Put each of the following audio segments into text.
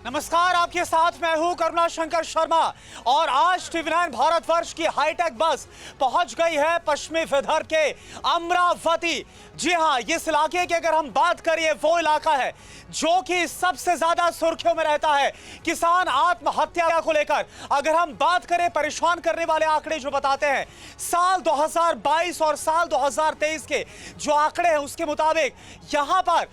नमस्कार, आपके साथ मैं हूं करुणा शंकर शर्मा और आज टीवी9 भारतवर्ष की हाईटेक बस पहुंच गई है पश्चिमी विदर्भ के अमरावती। जी हां, इस इलाके की अगर हम बात करें, वो इलाका है जो कि सबसे ज्यादा सुर्खियों में रहता है किसान आत्महत्या को लेकर। अगर हम बात करें, परेशान करने वाले आंकड़े जो बताते हैं साल 2022 और साल 2023 के जो आंकड़े हैं उसके मुताबिक यहां पर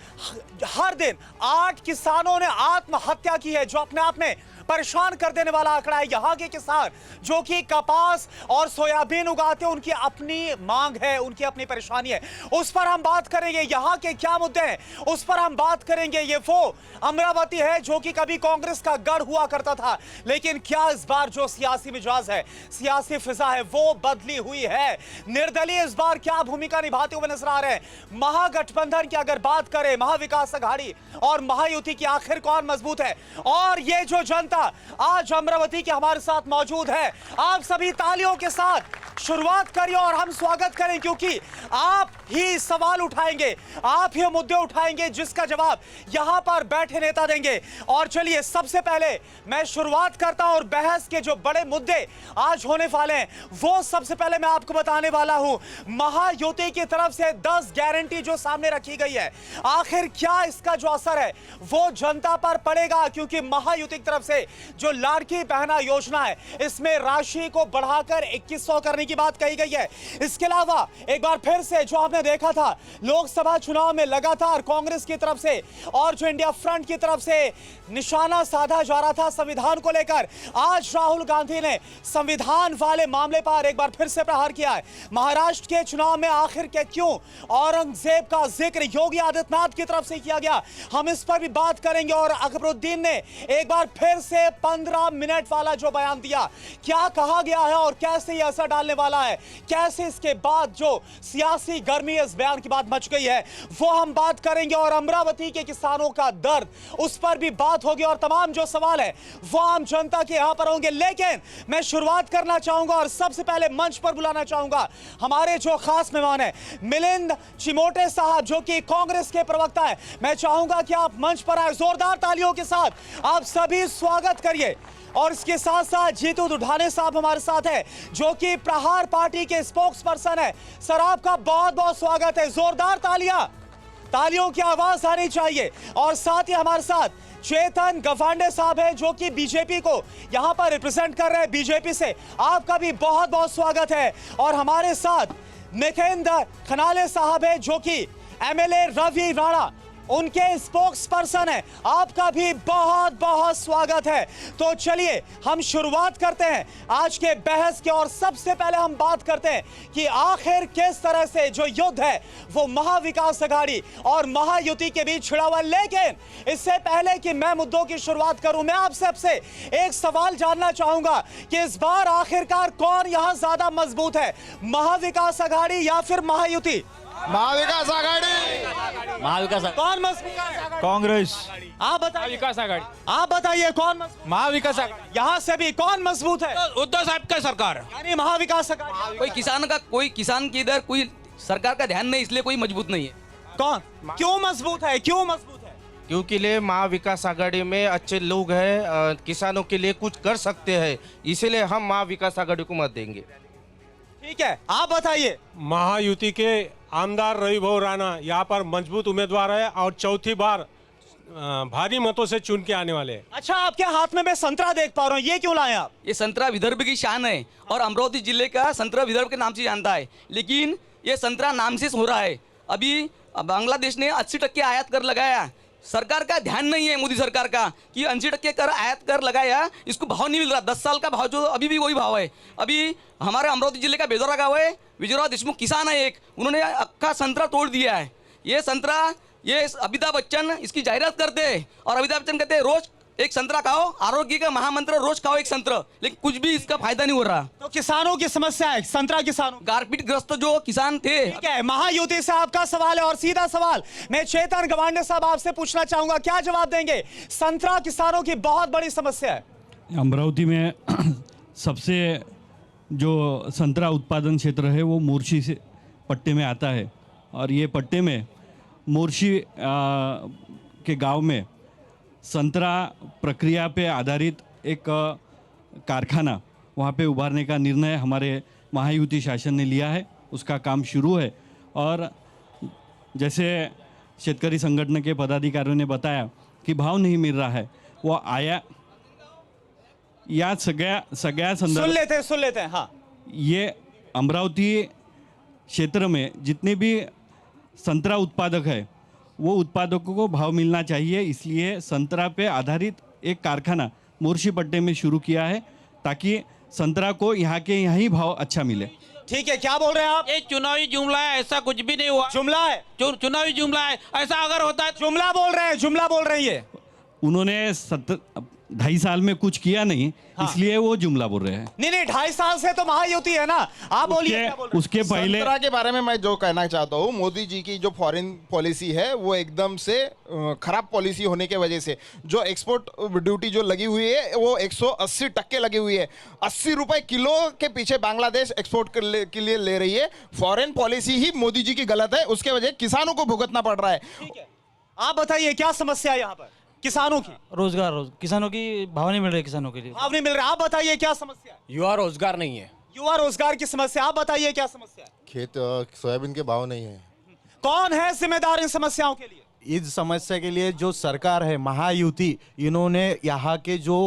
हर दिन 8 किसानों ने आत्महत्या की है, जो अपने आप में परेशान कर देने वाला आंकड़ा है। यहां के किसान जो कि कपास और सोयाबीन उगाते हैं, उनकी अपनी मांग है, उनकी अपनी परेशानी है, उस पर हम बात करेंगे। यहां के क्या मुद्दे हैं उस पर हम बात करेंगे। ये वो अमरावती है जो कि कभी कांग्रेस का गढ़ हुआ करता था, लेकिन क्या इस बार जो सियासी मिजाज है, सियासी फिजा है, वो बदली हुई है। निर्दलीय इस बार क्या भूमिका निभाते हुए नजर आ रहे हैं। महागठबंधन की अगर बात करें, महाविकास अघाड़ी और महायुति की आखिर कौन मजबूत है, और ये जो जनता आज अमरावती के हमारे साथ मौजूद है, आप सभी तालियों के साथ शुरुआत करिए और हम स्वागत करें, क्योंकि आप ही सवाल उठाएंगे, आप ही मुद्दे उठाएंगे जिसका जवाब यहां पर बैठे नेता देंगे। और चलिए, सबसे पहले मैं शुरुआत करता हूं और बहस के जो बड़े मुद्दे आज होने वाले हैं वो सबसे पहले मैं आपको बताने वाला हूं। महायुति की तरफ से 10 गारंटी जो सामने रखी गई है, आखिर क्या इसका जो असर है वो जनता पर पड़ेगा, क्योंकि महायुति की तरफ से जो लाड़की बहना योजना है, इसमें राशि को बढ़ाकर 2100 करने की बात कही गई है। इसके अलावा एक बार फिर से जो हमने देखा था लोकसभा चुनाव में लगातार कांग्रेस की तरफ से और जो इंडिया फ्रंट की तरफ से निशाना साधा जा रहा था संविधान को लेकर, आज राहुल गांधी ने संविधान वाले मामले पर एक बार फिर से प्रहार किया है। महाराष्ट्र के चुनाव में आखिर के क्यों औरंगजेब का जिक्र योगी आदित्यनाथ की तरफ से किया गया, हम इस पर भी बात करेंगे। और अकबरुद्दीन ने एक बार फिर से 15 मिनट वाला जो बयान दिया, क्या कहा गया है और कैसे यह असर डालने वाला है, कैसे इसके बाद जो सियासी गर्मी इस बयान की बात मच गई है, वो हम बात करेंगे। और अमरावती के किसानों का दर्द, उस पर भी बात होगी और तमाम जो सवाल है वो आम जनता के यहां पर होंगे। लेकिन मैं शुरुआत करना चाहूंगा और सबसे पहले मंच पर बुलाना चाहूंगा हमारे जो खास मेहमान है मिलिंद चिमोटे साहब, जो कि कांग्रेस के प्रवक्ता है। मैं चाहूंगा कि आप मंच पर आए, जोरदार तालियों के साथ आप सभी स्वागत करिए। और इसके साथ साथ जीतू दुधाने साहब हमारे साथ है, जो कि प्रहार पार्टी के स्पोक्स पर्सन है। सर, आपका बहुत बहुत स्वागत है, जोरदार तालियों की आवाज आनी चाहिए। और साथ ही हमारे साथ चेतन गवांडे साहब है, जो कि बीजेपी को यहां पर रिप्रेजेंट कर रहे हैं, बीजेपी से, आपका भी बहुत बहुत स्वागत है। और हमारे साथ नितेंद्र खनाले साहब है, जो कि एमएलए रवि राणा उनके स्पोक्स पर्सन है, आपका भी बहुत बहुत स्वागत है। तो चलिए हम शुरुआत करते हैं आज के बहस के। और सबसे पहले हम बात करते हैं कि आखिर किस तरह से जो युद्ध है वो महाविकास अघाड़ी और महायुति के बीच छिड़ा हुआ। लेकिन इससे पहले कि मैं मुद्दों की शुरुआत करूं, मैं आप सबसे एक सवाल जानना चाहूंगा कि इस बार आखिरकार कौन यहां ज्यादा मजबूत है, महाविकास अघाड़ी या फिर महायुति? महाविकास आघाड़ी। महाविकास कौन मजबूत है? कांग्रेस। आप बताइए। विकास आघाड़ी। आप बताइए कौन मजबूत? महाविकास आघाड़ी। यहाँ से भी कौन मजबूत है? उद्धव साहब का सरकार। यानी महाविकास अघाड़ी। कोई किसान की इधर कोई सरकार का ध्यान नहीं, इसलिए कोई मजबूत नहीं है। कौन क्यों मजबूत है, क्यों मजबूत है? क्योंकि ले महाविकास आघाड़ी में अच्छे लोग हैं, किसानों के लिए कुछ कर सकते हैं, इसीलिए हम महाविकास आघाड़ी को मत देंगे। ठीक है, आप बताइए। महायुति के आमदार रविभाऊ राणा यहाँ पर मजबूत उम्मीदवार है और चौथी बार भारी मतों से चुन के आने वाले हैं। अच्छा, आपके हाथ में मैं संतरा देख पा रहा हूँ, ये क्यों लाए आप? ये संतरा विदर्भ की शान है और अमरावती जिले का संतरा विदर्भ के नाम से जानता है, लेकिन ये संतरा नाम से हो रहा है। अभी बांग्लादेश ने 80% आयात कर लगाया, सरकार का ध्यान नहीं है मोदी सरकार का कि 80% कर आयात कर लगाया, इसको भाव नहीं मिल रहा। 10 साल का भाव जो अभी भी वही भाव है। अभी हमारे अमरावती जिले का बेदौरा गाँव है, विजयराव देशमुख किसान है एक, उन्होंने अक्का संतरा तोड़ दिया है। ये संतरा, ये अमिताभ बच्चन इसकी जाहिरात करते हैं और अमिताभ बच्चन कहते हैं रोज एक संतरा खाओ, आरोग्य का महामंत्र, रोज खाओ एक संतरा, लेकिन कुछ भी इसका फायदा नहीं हो रहा। तो किसानों की समस्या है, संतरा किसानों, गारपीट ग्रस्त जो किसान थे। ठीक है, महायुति से आपका सवाल है और सीधा सवाल मैं चेतन गवांडे साहब आपसे पूछना चाहूंगा, क्या जवाब देंगे? संतरा किसानों की बहुत बड़ी समस्या है। अमरावती में सबसे जो संतरा उत्पादन क्षेत्र है वो मोर्शी से पट्टे में आता है, और ये पट्टे में मोर्शी के गांव में संतरा प्रक्रिया पे आधारित एक कारखाना वहाँ पे उभारने का निर्णय हमारे महायुति शासन ने लिया है। उसका काम शुरू है और जैसे शेतकरी संगठन के पदाधिकारियों ने बताया कि भाव नहीं मिल रहा है, वो आया या सगळ्या संदर्भ सुन लेते हैं हाँ। ये अमरावती क्षेत्र में जितने भी संतरा उत्पादक है वो उत्पादकों को भाव मिलना चाहिए, इसलिए संतरा पे आधारित एक कारखाना मोर्शी पट्टे में शुरू किया है ताकि संतरा को यहाँ के यहाँ ही भाव अच्छा मिले। ठीक है, क्या बोल रहे हैं आप? ये चुनावी जुमला है, ऐसा कुछ भी नहीं हुआ। जुमला है, चुनावी जुमला है, ऐसा अगर होता है जुमला बोल रहे हैं, जुमला बोल रहे हैं ये। उन्होंने 2.5 साल में कुछ किया नहीं, इसलिए वो जुमला बोल रहे हैं। नहीं 2.5 साल से तो महायुति है ना। आप बोलिए क्या बोल रहे हैं? उसके पहले संतरा के बारे में मैं जो कहना चाहता हूँ, मोदी जी की जो फॉरेन पॉलिसी है वो एकदम से खराब पॉलिसी होने के वजह से जो एक्सपोर्ट ड्यूटी जो लगी हुई है वो 180% लगी हुई है। 80 रुपए किलो के पीछे बांग्लादेश एक्सपोर्ट के लिए ले रही है। फॉरेन पॉलिसी ही मोदी जी की गलत है, उसके वजह किसानों को भुगतना पड़ रहा है। ठीक है, आप बताइए क्या समस्या है यहाँ पर किसानों की? रोजगार किसानों की भाव नहीं मिल रहे, किसानों के लिए भाव नहीं मिल रहा। आप बताइए क्या समस्या है? युवा रोजगार नहीं है। युवा रोजगार की समस्या, आप बताइए क्या समस्या है? खेत सोयाबीन के भाव नहीं है। कौन है जिम्मेदार इन समस्याओं के लिए? इस समस्या के लिए जो सरकार है महायुति, इन्होंने यहाँ के जो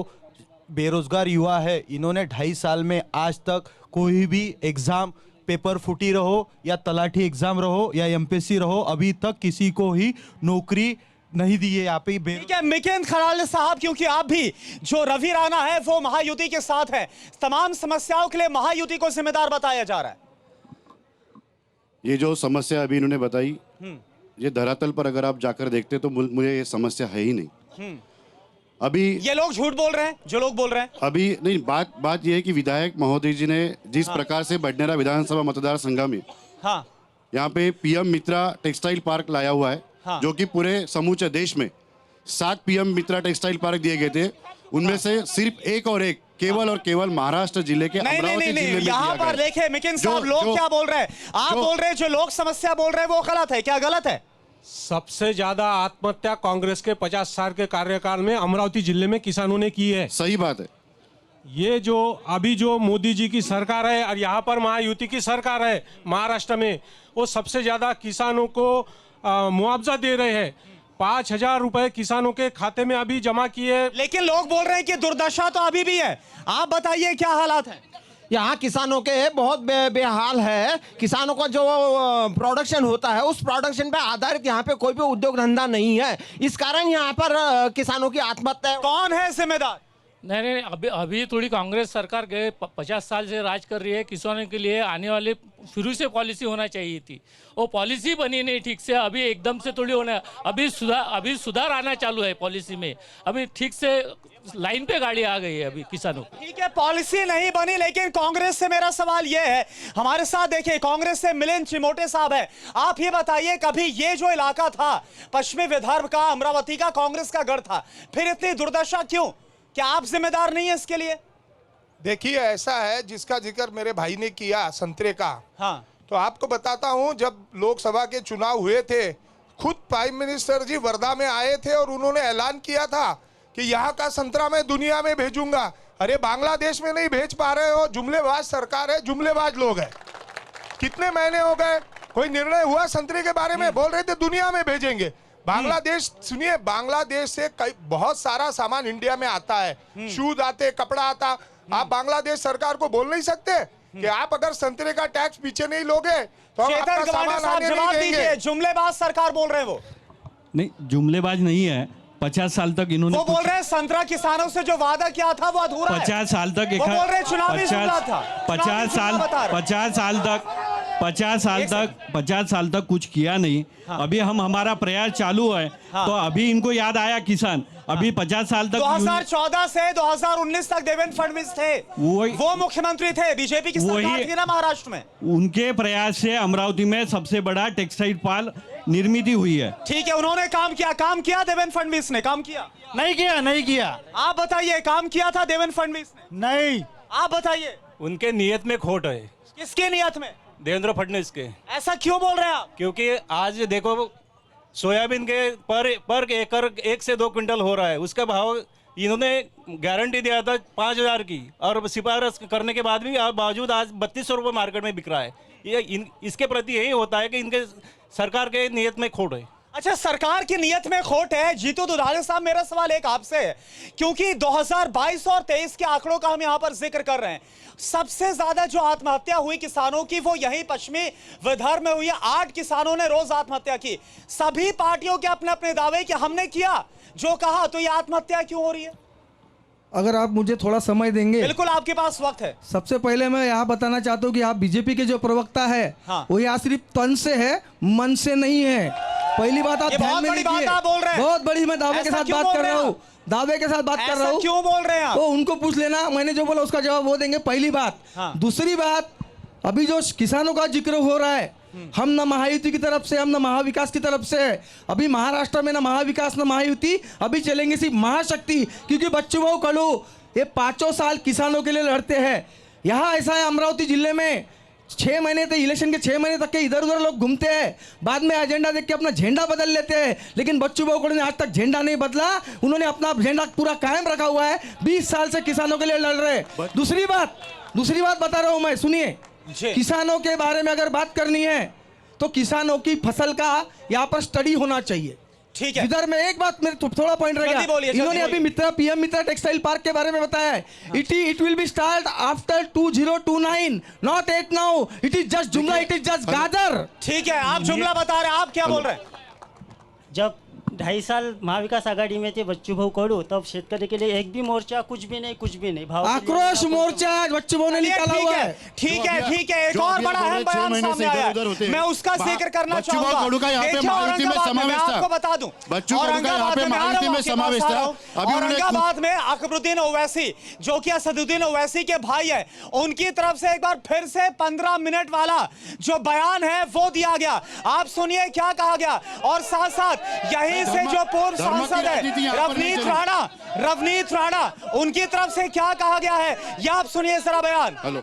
बेरोजगार युवा है, इन्होंने 2.5 साल में आज तक कोई भी एग्जाम पेपर फूटी रहो या तलाठी एग्जाम रहो या एमपीएससी रहो, अभी तक किसी को ही नौकरी नहीं दी है यहाँ पे। ठीक है मिकेंद खराले साहब, क्योंकि आप भी जो रवि राणा है वो महायुति के साथ है, तमाम समस्याओं के लिए महायुति को जिम्मेदार बताया जा रहा है। ये जो समस्या अभी इन्होंने बताई, ये धरातल पर अगर आप जाकर देखते तो मुझे ये समस्या है ही नहीं। अभी ये लोग झूठ बोल रहे हैं, जो लोग बोल रहे हैं। अभी नहीं, बात ये है कि विधायक महोदय जी ने जिस प्रकार से बडनेरा विधानसभा मतदार संघ में हाँ यहाँ पे पीएम मित्रा टेक्सटाइल पार्क लाया हुआ है, हाँ। जो कि पूरे समूचे देश में 7 पीएम मित्रा टेक्सटाइल पार्क दिए गए थे, उनमें से सिर्फ एक और एक केवल और केवल महाराष्ट्र जिले के अमरावती जिले में यहाँ पर देखिए मिकेंद साहब, लोग क्या बोल रहे हैं? आप बोल रहे हैं जो लोग समस्या बोल रहे हैं वो गलत है, क्या गलत है? सबसे ज्यादा आत्महत्या कांग्रेस के 50 साल के कार्यकाल में अमरावती जिले में किसानों ने की है। सही बात है। ये जो अभी जो मोदी जी की सरकार है और यहाँ पर महायुति की सरकार है महाराष्ट्र में, वो सबसे ज्यादा किसानों को मुआवजा दे रहे हैं। 5,000 रुपए किसानों के खाते में अभी जमा किए। लेकिन लोग बोल रहे हैं कि दुर्दशा तो अभी भी है। आप बताइए क्या हालात है? यहाँ किसानों के बहुत बेहाल है। किसानों का जो प्रोडक्शन होता है उस प्रोडक्शन पे आधारित यहाँ पे कोई भी उद्योग धंधा नहीं है, इस कारण यहाँ पर किसानों की आत्महत्या। कौन है जिम्मेदार? नहीं अभी थोड़ी कांग्रेस सरकार गए 50 साल से राज कर रही है। किसानों के लिए आने वाले शुरू से पॉलिसी होना चाहिए थी, वो पॉलिसी बनी नहीं ठीक से। अभी एकदम से थोड़ी होना, अभी सुधार आना चालू है पॉलिसी में। अभी ठीक से लाइन पे गाड़ी आ गई है अभी किसानों। ठीक है, पॉलिसी नहीं बनी, लेकिन कांग्रेस से मेरा सवाल यह है, हमारे साथ देखिए कांग्रेस से मिलिंद चिमोटे साहब है। आप ये बताइए, कभी ये जो इलाका था पश्चिमी विदर्भ का, अमरावती का, कांग्रेस का गढ़ था, फिर इतनी दुर्दशा क्यों? क्या आप जिम्मेदार नहीं है इसके लिए? देखिए ऐसा है, जिसका जिक्र मेरे भाई ने किया संतरे का, हाँ, तो आपको बताता हूं, जब लोकसभा के चुनाव हुए थे, खुद प्राइम मिनिस्टर जी वर्धा में आए थे और उन्होंने ऐलान किया था कि यहाँ का संतरा मैं दुनिया में भेजूंगा। अरे बांग्लादेश में नहीं भेज पा रहे हो, जुमलेबाज सरकार है, जुमलेबाज लोग हैं। कितने महीने हो गए, कोई निर्णय हुआ संतरे के बारे में? बोल रहे थे दुनिया में भेजेंगे। बांग्लादेश, सुनिए, बांग्लादेश से बहुत सारा सामान इंडिया में आता है, शूज आते, कपड़ा आता। आप बांग्लादेश सरकार को बोल नहीं सकते कि आप अगर संतरे का टैक्स पीछे नहीं लोगे तो हम आपका सामान आने नहीं देंगे। जुमलेबाज सरकार बोल रहे हैं वो। नहीं, जुमलेबाज नहीं है। 50 साल तक इन्होंने वो बोल रहे हैं संतरा किसानों से जो वादा किया था वो अधूरा है। 50 साल तक वो बोल रहे हैं चुनावी जुमला था। 50 साल तक कुछ किया नहीं। हाँ। अभी हमारा प्रयास चालू है। हाँ। तो अभी इनको याद आया किसान। अभी 50 साल तक 2014 से 2019 तक देवेंद्र फडणवीस थे, वो मुख्यमंत्री थे, बीजेपी की सरकार थी ना महाराष्ट्र में। उनके प्रयास से अमरावती में सबसे बड़ा टेक्सटाइल पार्क निर्मित हुई है। ठीक है, उन्होंने काम किया देवेंद्र फडणवीस ने काम किया? नहीं किया। आप बताइए, काम किया था देवेंद्र फडणवीस ने? नहीं। आप बताइए। उनके नियत में खोट है। किसके नियत में? देवेंद्र फडणवीस के। ऐसा क्यों बोल रहे हैं आप? क्योंकि आज देखो सोयाबीन के पर एकड़ 1 से 2 क्विंटल हो रहा है, उसका भाव इन्होंने गारंटी दिया था 5,000 की, और सिफारिश करने के बाद भी बावजूद आज 3200 रुपये मार्केट में बिक रहा है। इसके प्रति यही होता है कि इनके सरकार के नियत में खोट है। अच्छा, सरकार की नियत में खोट है। जीतू दुधाड़े साहब, मेरा सवाल एक आपसे है, क्योंकि 2022 और 23 के आंकड़ों का हम यहां पर जिक्र कर रहे हैं। सबसे ज्यादा जो आत्महत्या हुई किसानों की वो यही पश्चिमी विदर्भ में हुई है। 8 किसानों ने रोज आत्महत्या की। सभी पार्टियों के अपने अपने दावे कि हमने किया जो कहा, तो ये आत्महत्या क्यों हो रही है? अगर आप मुझे थोड़ा समय देंगे। बिल्कुल, आपके पास वक्त है। सबसे पहले मैं यहाँ बताना चाहता हूँ कि आप बीजेपी के जो प्रवक्ता है, हाँ। वो यहाँ सिर्फ तन से है, मन से नहीं है। पहली बात आप ध्यान में लीजिए। बहुत बड़ी, मैं दावे के साथ बात कर रहा हूँ, दावे के साथ बात कर रहा हूँ। क्यों बोल रहे हैं आप? तो उनको पूछ लेना, मैंने जो बोला उसका जवाब वो देंगे, पहली बात। दूसरी बात, अभी जो किसानों का जिक्र हो रहा है, हम न महायुति की तरफ से, हम न महाविकास की तरफ से है। अभी महाराष्ट्र में न महाविकास न महायुति, अभी चलेंगे सिर्फ महाशक्ति, क्योंकि बच्चू भाऊ कलू ये 5 साल किसानों के लिए लड़ते हैं। यहाँ ऐसा है, अमरावती जिले में 6 महीने तक, इलेक्शन के 6 महीने तक के इधर उधर लोग घूमते हैं, बाद में एजेंडा देख के अपना झंडा बदल लेते हैं। लेकिन बच्चू भाऊ कलू ने आज तक झंडा नहीं बदला, उन्होंने अपना झंडा पूरा कायम रखा हुआ है। 20 साल से किसानों के लिए लड़ रहे हैं। दूसरी बात बता रहा हूं मैं, सुनिए। किसानों के बारे में अगर बात करनी है तो किसानों की फसल का यहाँ पर स्टडी होना चाहिए। ठीक है। इधर में एक बात, मेरे थोड़ा पॉइंट रह गया। इन्होंने अभी पीएम मित्रा टेक्सटाइल पार्क के बारे में बताया है। It will be start after 2029, not 8 now. It is just जुमला, इट इज जस्ट गाजर। ठीक है, आप जुमला बता रहे हैं, आप क्या बोल रहे हैं? जब 2.5 साल महाविकास आघाड़ी में थे बच्चू भाऊ कडू, तब शेतकरी के लिए एक भी मोर्चा, कुछ भी नहीं भाव आक्रोश मोर्चा बच्चू भाऊ ने निकाला हुआ है। ठीक है। एक और बड़ा अहम बयान सामने आया है, मैं उसका जिक्र करना चाहूंगा। मैं आपको बता दूं, औरंगाबाद में अकबरुद्दीन ओवैसी, जो कि असदुद्दीन ओवैसी के भाई है, उनकी तरफ से एक बार फिर से 15 मिनट वाला जो बयान है वो दिया गया। आप सुनिए क्या कहा गया, और साथ साथ यही से जो पूर्व सांसद है रवनीत राणा, उनकी तरफ से क्या कहा गया है, ये आप सुनिए जरा बयान।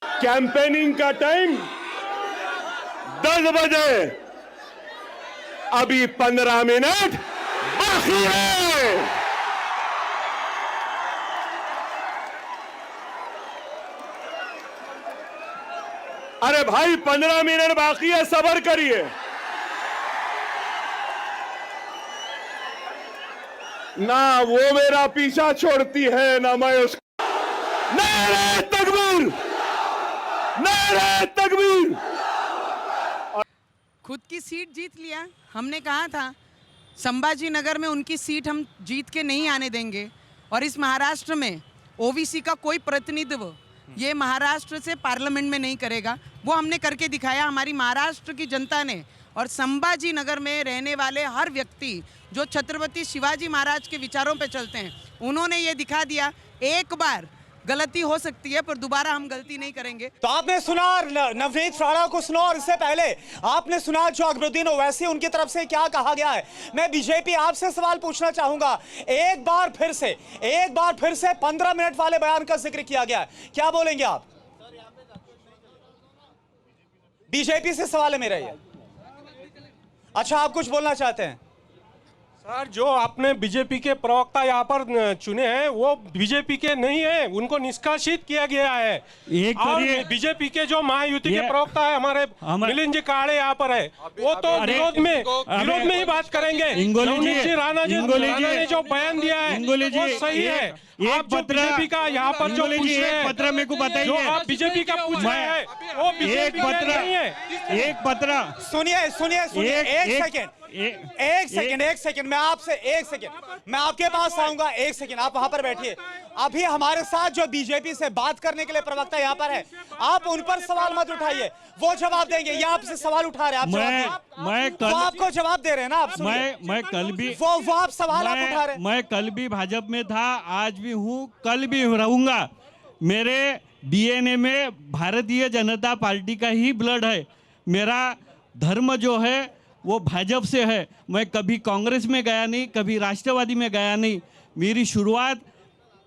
कैंपेनिंग का टाइम 10 बजे, अभी 15 मिनट बाकी है। अरे भाई 15 मिनट बाकी है, सब्र करिए। ना वो मेरा पीछा छोड़ती है, ना मैं उसको। नारे तकबीर, नारे तकबीर। खुद की सीट जीत लिया। हमने कहा था संभाजी नगर में उनकी सीट हम जीत के नहीं आने देंगे, और इस महाराष्ट्र में ओबीसी का कोई प्रतिनिधित्व ये महाराष्ट्र से पार्लियामेंट में नहीं करेगा। वो हमने करके दिखाया, हमारी महाराष्ट्र की जनता ने। और संभाजी नगर में रहने वाले हर व्यक्ति जो छत्रपति शिवाजी महाराज के विचारों पे चलते हैं, उन्होंने ये दिखा दिया। एक बार गलती हो सकती है, पर दोबारा हम गलती नहीं करेंगे। तो आपने सुना नवनीत राणा को सुनो, और इससे पहले आपने सुना जो अकबरुद्दीन ओवैसी, उनकी तरफ से क्या कहा गया है। मैं बीजेपी आपसे सवाल पूछना चाहूंगा, एक बार फिर से 15 मिनट वाले बयान का जिक्र किया गया है, क्या बोलेंगे आप? बीजेपी से सवाल है मेरा ये। अच्छा, आप कुछ बोलना चाहते हैं? सर, जो आपने बीजेपी के प्रवक्ता यहाँ पर चुने हैं वो बीजेपी के नहीं है, उनको निष्कासित किया गया है। और बीजेपी के जो महायुति के प्रवक्ता है हमारे मिलिंद जी काड़े यहाँ पर है, वो तो विरोध में ही बात करेंगे। राणा जी ने जो बयान दिया है वो सही है। आप जो बीजेपी का यहाँ पर जो पूछ रहे हैं, पत्र मेरे को बताइए, जो आप बीजेपी का पूछ रहे हैं वो बीजेपी का नहीं है। एक पत्र सुनिए, एक सेकंड मैं आपसे मैं आपके पास आऊंगा। एक सेकंड आप वहां पर बैठिए। अभी हमारे साथ जो बीजेपी से बात करने के लिए प्रवक्ता यहाँ पर है, आप उन पर सवाल मत उठाइए, वो जवाब देंगे। ये आपसे सवाल उठा रहे हैं, वो आपको जवाब दे रहे हैं ना। आप मैं कल भी वो आप सवाल आप उठा रहे हैं। मैं कल भी भाजपा में था, आज भी हूँ, कल भी रहूंगा। मेरे डीएनए में भारतीय जनता पार्टी का ही ब्लड है। मेरा धर्म जो है वो भाजपा से है। मैं कभी कांग्रेस में गया नहीं, कभी राष्ट्रवादी में गया नहीं। मेरी शुरुआत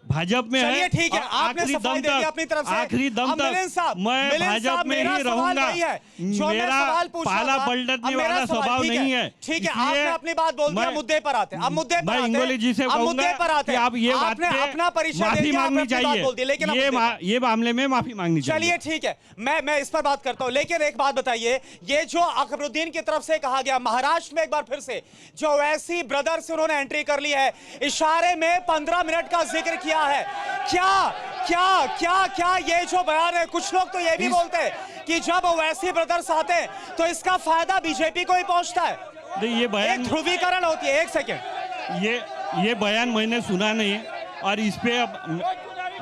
भाजपा में चलिए है ठीक है, और आपने आखिरी सफाई दम दे दी तक, अपनी तरफ से। आखिरी दम अब मिलिंद तक साहब, मैं मिलिंद भाजपा साहब, में मेरा ही सवाल रहूंगा। वही है, जो मैं मेरा सवाल पूछ रहा पाला था, पलटने अब मेरा वाला सवाल, स्वभाव ठीक नहीं है। ठीक है, इसलिए आपने अपनी बात बोल दिया, मैं- मुद्दे पर आते हैं। अब मुद्दे पर मैं आते हैं। इंगोली जी से अब कहूंगा मुद्दे पर आते कि हैं। आप ये बात आपने पे अपना परिचय दे माफी दिया, आपने मांगनी अपनी बात बोल दी, चाहिए। लेकिन अब मुद्दे पर। ये मामले में माफी मांगनी चाहिए। चलिए ठीक है, मैं इस पर बात करता हूं, लेकिन एक बात बताइए, ये जो अकबरुद्दीन की तरफ से कहा गया, महाराष्ट्र में एक बार फिर से जो ओवैसी ब्रदर्स उन्होंने एंट्री कर ली है, इशारे में 15 मिनट का जिक्र किया है। क्या क्या क्या क्या ये जो बयान है, कुछ लोग तो ये भी बोलते हैं कि जब ओवैसी ब्रदर्स आते हैं तो इसका फायदा बीजेपी को ही पहुंचता है। नहीं, ये बयान ध्रुवीकरण होती है। एक सेकेंड, ये बयान मैंने सुना नहीं है और इस पे अब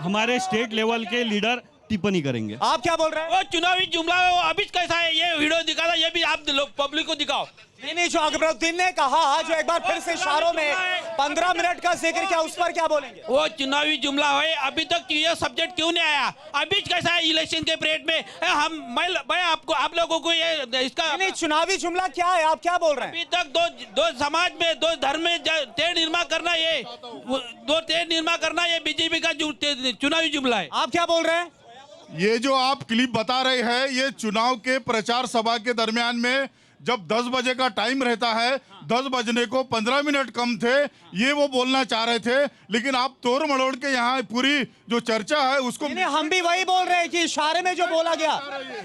हमारे स्टेट लेवल के लीडर टिप्पणी करेंगे। आप क्या बोल रहे हैं? वो चुनावी जुमला है, वो अभी कैसा है, ये वीडियो दिखाना, ये भी आप लोग पब्लिक को दिखाओ। नहीं, जो अकबरुद्दीन ने कहा, जो एक बार फिर से इशारों में 15 मिनट का जिक्र किया, उस पर क्या बोलेंगे? वो चुनावी जुमला है, अभी तक ये सब्जेक्ट क्यों नहीं आया? अभी कैसा है इलेक्शन के पीरियड में? मैं आपको, आप लोगों को ये इसका नहीं, चुनावी जुमला क्या है, आप क्या बोल रहे हैं? अभी तक दो समाज में, दो धर्म में तेड़ निर्माण करना, ये दो तेड़ निर्माण करना, ये बीजेपी का चुनावी जुमला है। आप क्या बोल रहे हैं? ये जो आप क्लिप बता रहे हैं, ये चुनाव के प्रचार सभा के दरमियान में जब 10 बजे का टाइम रहता है, 10 बजने को 15 मिनट कम थे, ये वो बोलना चाह रहे थे, लेकिन आप तोड़ मड़ोड़ के यहाँ पूरी जो चर्चा है उसको। नहीं, हम भी वही बोल रहे हैं कि इशारे में जो बोला गया,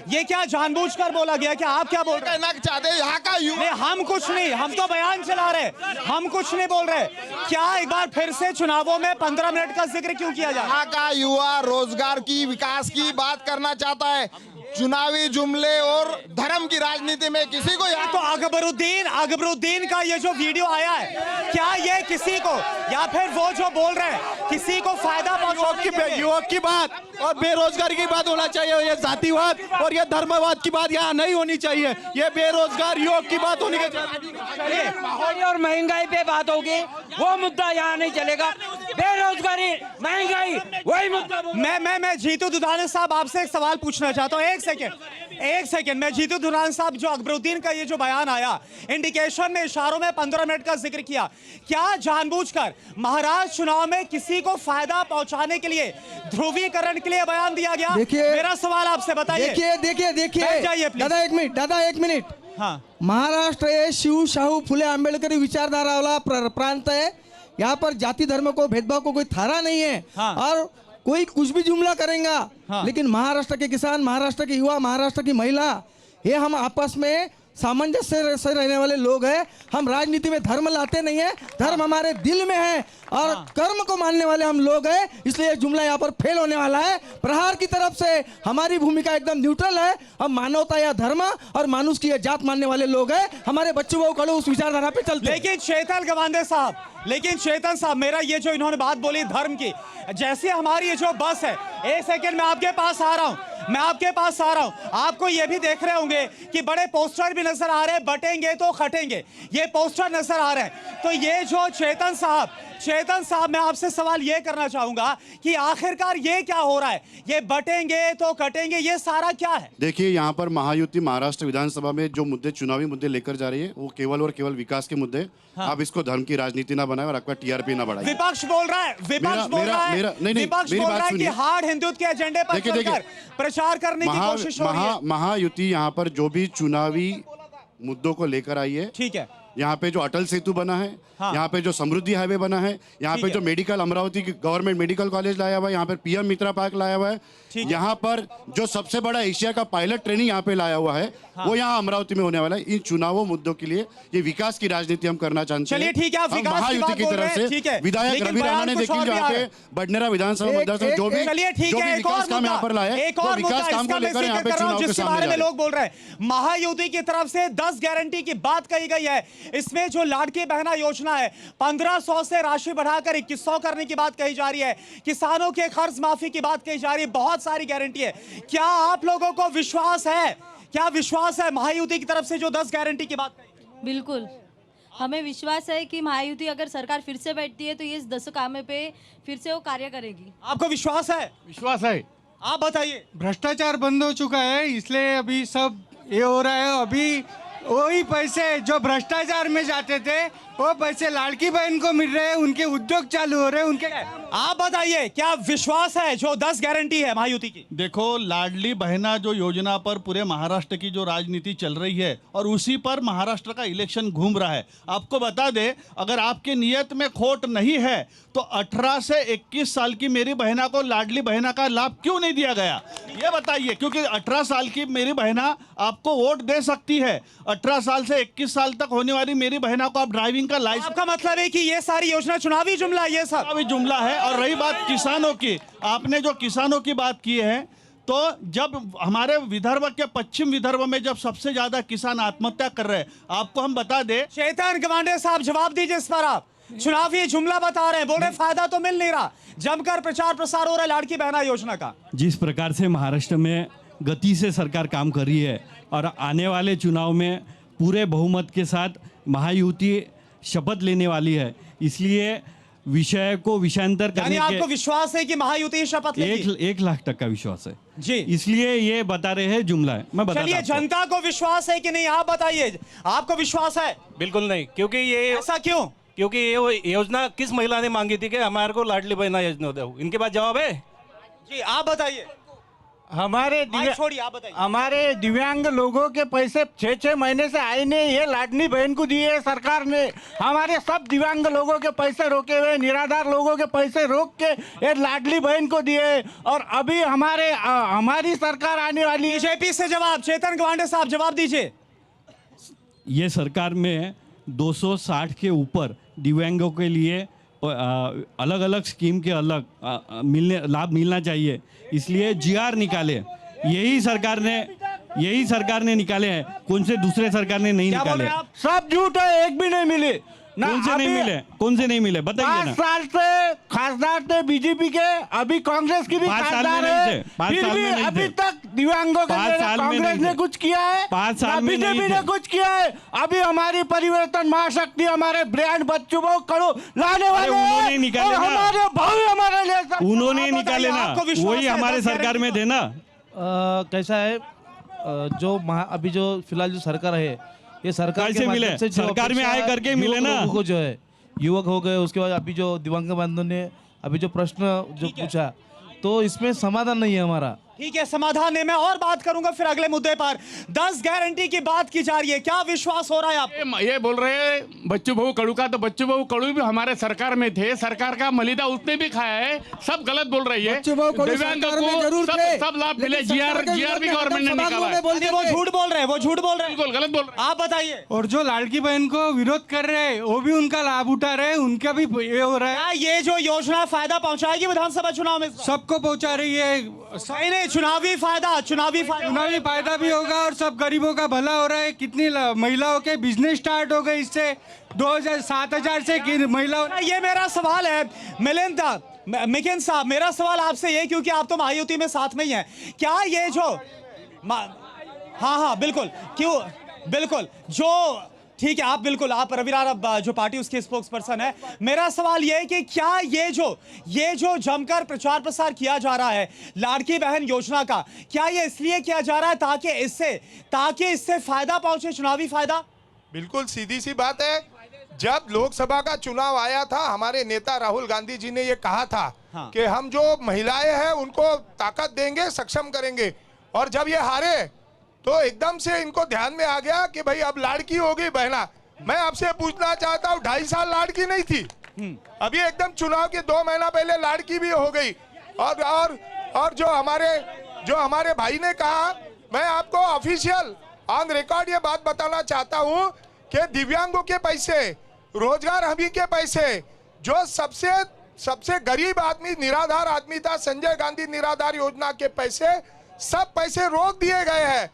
ये क्या जानबूझकर बोला गया? क्या आप क्या बोल रहे हैं? चाहते हैं यहाँ का नहीं, हम कुछ नहीं, हम तो बयान चला रहे हैं, हम कुछ नहीं बोल रहे। क्या एक बार फिर से चुनावों में 15 मिनट का जिक्र क्यों किया जा रहा है? यहाँ का युवा रोजगार की, विकास की बात करना चाहता है। चुनावी जुमले और धर्म की राजनीति में किसी को यहाँ तो अकबरुद्दीन का ये जो वीडियो आया है, क्या ये किसी को, या फिर वो जो बोल रहे हैं किसी को फायदा पहुंचाने? युवक की बात और बेरोजगारी की बात होना चाहिए। ये जातिवाद और ये धर्मवाद की बात यहाँ नहीं होनी चाहिए। ये बेरोजगार युवक की बात होनी चाहिए। महंगाई और महंगाई पे बात होगी, वो मुद्दा यहाँ नहीं चलेगा। बेरोजगारी, महंगाई, वही मुद्दा। मैं जीतू दुधाने साहब आपसे एक सवाल पूछना चाहता हूँ। एक सेकेंड, मैं जीतू दुधाने साहब, जो अकबरुद्दीन का ये जो बयान आया, इंडिकेशन में, इशारों में 15 मिनट का जिक्र किया, क्या जानबूझकर महाराष्ट्र चुनाव में किसी को फायदा पहुंचाने के लिए, ध्रुवीकरण के लिए बयान दिया गया? देखिए, मेरा सवाल आपसे बताइए। बैठ जाइए प्लीज। दादा एक मिनिट। हाँ, महाराष्ट्र हे शिव शाहू फुले आंबेडकरी विचारधारा वाला प्रांत है। यहाँ पर जाति धर्म को भेदभाव को कोई थारा नहीं है। हाँ। और कोई कुछ भी जुमला करेगा। हाँ। लेकिन महाराष्ट्र के किसान, महाराष्ट्र के युवा, महाराष्ट्र की महिला, ये हम आपस में सामंजस्य से रहने वाले लोग हैं। हम राजनीति में धर्म लाते नहीं है, धर्म हमारे दिल में है और कर्म को मानने वाले हम लोग हैं। इसलिए जुमला यहाँ पर फेल होने वाला है। प्रहार की तरफ से हमारी भूमिका एकदम न्यूट्रल है। हम मानवता या धर्म और मानुष की जात मानने वाले लोग हैं। हमारे बच्चों को कड़ो उस विचारधारा पे चलते। लेकिन चेतन साहब, मेरा ये जो इन्होंने बात बोली धर्म की, जैसे हमारी ये जो बस है, एक सेकेंड, मैं आपके पास आ रहा हूं, आपको ये भी देख रहे होंगे कि बड़े पोस्टर भी नजर आ रहे हैं, बटेंगे तो खटेंगे, ये पोस्टर नजर आ रहे हैं। तो ये जो चेतन साहब, मैं आपसे सवाल ये करना चाहूंगा कि आखिरकार ये क्या हो रहा है? ये बटेंगे तो कटेंगे, ये सारा क्या है? देखिए, यहाँ पर महायुति महाराष्ट्र विधानसभा में जो मुद्दे, चुनावी मुद्दे लेकर जा रही है, वो केवल और केवल विकास के मुद्दे। हाँ। आप इसको धर्म की राजनीति ना बनाए और आपका टीआरपी ना बढ़ाए। विपक्ष बोल रहा है कि हार्ड हिंदुत्व के एजेंडे पर चलकर प्रचार करने की कोशिश हो रही है। महायुति यहाँ पर जो भी चुनावी मुद्दों को लेकर आई है, ठीक है, यहाँ पे जो अटल सेतु बना है, हाँ। यहाँ पे जो समृद्धि हाईवे बना है, यहाँ पे जो medical, Amravati government medical college लाया हुआ है, यहाँ पे पीएम मित्रा पार्क लाया हुआ है, यहाँ पर जो सबसे बड़ा एशिया का पायलट ट्रेनिंग यहाँ पे लाया हुआ है, हाँ। वो यहाँ अमरावती में होने वाला है। इन चुनावों मुद्दों के लिए ये विकास की राजनीति हम करना चाहते हैं। चलिए ठीक है, आप महायुति की तरफ से विधायक रवि राणा ने देखिए, जो यहाँ पे बडनेरा विधानसभा मतदार से जो भी विकास काम यहाँ पर लाए, विकास काम को लेकर यहाँ पे चुनाव के सामने लोग बोल रहे हैं। महायुति की तरफ से 10 गारंटी की बात कही गई है। इसमें जो लाड़की बहना योजना है, 1500 से राशि बढ़ाकर 2100 करने की बात कही जा रही है। किसानों के कर्ज माफी की बात कही जा रही है। बहुत सारी गारंटी है। क्या आप लोगों को विश्वास है महायुति की तरफ से जो 10 गारंटी की बात कही? बिल्कुल, हमें विश्वास है कि महायुति अगर सरकार फिर से बैठती है तो ये 10 कामों पे फिर से वो कार्य करेगी। आपको विश्वास है? विश्वास है। आप बताइए। भ्रष्टाचार बंद हो चुका है, इसलिए अभी सब ये हो रहा है। अभी वही पैसे जो भ्रष्टाचार में जाते थे वो पैसे लाड़की बहन को मिल रहे हैं, उनके उद्योग चालू हो रहे हैं, उनके। आप बताइए क्या विश्वास है जो 10 गारंटी है महायुति की? देखो, लाडली बहना जो योजना पर पूरे महाराष्ट्र की जो राजनीति चल रही है और उसी पर महाराष्ट्र का इलेक्शन घूम रहा है। आपको बता दे, अगर आपकी नीयत में खोट नहीं है तो 18 से 21 साल की मेरी बहना को लाडली बहना का लाभ क्यों नहीं दिया गया, ये बताइए। क्योंकि 18 साल की मेरी बहना आपको वोट दे सकती है। 18 साल से 21 साल तक होने वाली मेरी बहना को आप ड्राइविंग का लाइसेंस। आपका मतलब है कि ये सारी योजना चुनावी जुमला, ये सब चुनावी जुमला है। और रही बात किसानों की, आपने जो किसानों की बात की है, तो जब हमारे विदर्भ के पश्चिम विदर्भ में जब सबसे ज्यादा किसान आत्महत्या कर रहे हैं, आपको हम बता दें। चेतन गवांडे साहब जवाब दीजिए इस पर। आप चुनावी जुमला बता रहे हैं, बोल रहे फायदा तो मिल नहीं रहा, जमकर प्रचार प्रसार हो रहा है लाड़की बहना योजना का। जिस प्रकार से महाराष्ट्र में गति से सरकार काम कर रही है और आने वाले चुनाव में पूरे बहुमत के साथ महायुति शपथ लेने वाली है, इसलिए विषय को विषयांतर करने के आपको विश्वास है कि महायुति शपथ लेगी? 1,00,000% विश्वास है जी, इसलिए ये बता रहे हैं जुमला है। मैं बता चलिए, जनता को विश्वास है कि नहीं, आप बताइए, आपको विश्वास है? बिल्कुल नहीं, क्योंकि ये ऐसा क्यों? क्योंकि ये योजना किस महिला ने मांगी थी कि हमारे को लाडली बहना योजना दो? इनके पास जवाब है? जी, आप बताइए। छोड़िए, आप बताइए। हमारे दिव्यांग लोगों के पैसे 6-6 महीने से आए नहीं, ये लाडली बहन को दिए सरकार ने। हमारे सब दिव्यांग लोगों के पैसे रोके हुए, निराधार लोगों के पैसे रोक के ये लाडली बहन को दिए। और अभी हमारी सरकार आने वाली। बीजेपी से जवाब, चेतन गवांडे साहब जवाब दीजिए। ये सरकार में 260 के ऊपर दिव्यांगों के लिए अलग अलग स्कीम के अलग लाभ मिलना चाहिए, इसलिए GR निकाले। यही सरकार ने निकाले हैं, कौन से दूसरे सरकार ने नहीं निकाले। सब झूठ है, एक भी नहीं मिले। कौन से नहीं मिले बताइए ना। 5 साल से खासदार थे बीजेपी के, अभी कांग्रेस की भी खासदार है, फिर भी अभी तक दिव्यांगों के लिए कांग्रेस ने कुछ किया है, 5 साल में बीजेपी ने कुछ किया है। अभी हमारी परिवर्तन महाशक्ति, हमारे ब्रांड बच्चू बहु कड़ू लाने वाले उन्होंने निकाले ना, हमारे भाई हमारे लिए उन्होंने निकाले ना, वही हमारे सरकार में थे ना। कैसा है, जो अभी जो फिलहाल जो सरकार है, ये सरकार कैसे मिले? सरकार में आए करके मिले ना। को जो है युवक हो गए, उसके बाद अभी जो दिव्यांग बंधु ने अभी जो प्रश्न जो पूछा, तो इसमें समाधान नहीं है हमारा। ठीक है, समाधान है। मैं और बात करूंगा फिर अगले मुद्दे पर। 10 गारंटी की बात की जा रही है, क्या विश्वास हो रहा है आप? ये बोल रहे हैं बच्चू भाऊ कड़ू का, तो बच्चू भाऊ कड़ू भी हमारे सरकार में थे, सरकार का मलिदा उसने भी खाया है। सब गलत बोल रही है। दिव्यांग को सब लाभ मिले, GR भी गवर्नमेंट ने निकाला है। वो झूठ बोल रहे हैं, वो झूठ बोल रहे हैं, बिल्कुल गलत बोल रहे हैं। आप बताइए। और जो लाड़की बहन को विरोध कर रहे हैं वो भी उनका लाभ उठा रहे हैं, उनका भी ये हो रहा है। ये जो योजना फायदा पहुंचाएगी विधानसभा चुनाव में? सबको पहुंचा रही है। नहीं, चुनावी फायदा भी होगा और सब गरीबों का भला हो रहा है। कितनी महिलाओं के बिजनेस स्टार्ट हो गए इससे, 7,000 से महिलाओं। ये मेरा सवाल है मिकिन साहब, मेरा सवाल आपसे ये, क्योंकि आप तो महायुति में साथ में ही हैं, क्या ये जो हाँ बिल्कुल, क्यों बिल्कुल, जो ठीक है, आप बिल्कुल, आप रविराज जो पार्टी उसके स्पोक्स पर्सन है। मेरा सवाल यह है कि क्या ये जो जमकर प्रचार प्रसार किया जा रहा है लाड़की बहन योजना का, क्या ये इसलिए किया जा रहा है ताकि इससे फायदा पहुंचे, चुनावी फायदा? बिल्कुल सीधी सी बात है। जब लोकसभा का चुनाव आया था, हमारे नेता राहुल गांधी जी ने ये कहा था कि हम जो महिलाएं हैं उनको ताकत देंगे, सक्षम करेंगे। और जब ये हारे तो एकदम से इनको ध्यान में आ गया कि भाई अब लाड़की हो गई बहना। मैं आपसे पूछना चाहता हूँ, 2.5 साल लाड़की नहीं थी, अभी एकदम चुनाव के 2 महीना पहले लाड़की भी हो गई। और जो हमारे भाई ने कहा, मैं आपको ऑफिशियल ऑन रिकॉर्ड ये बात बताना चाहता हूँ कि दिव्यांगों के पैसे, रोजगार हमी के पैसे, जो सबसे गरीब आदमी, निराधार आदमी था, संजय गांधी निराधार योजना के पैसे, सब पैसे रोक दिए गए हैं।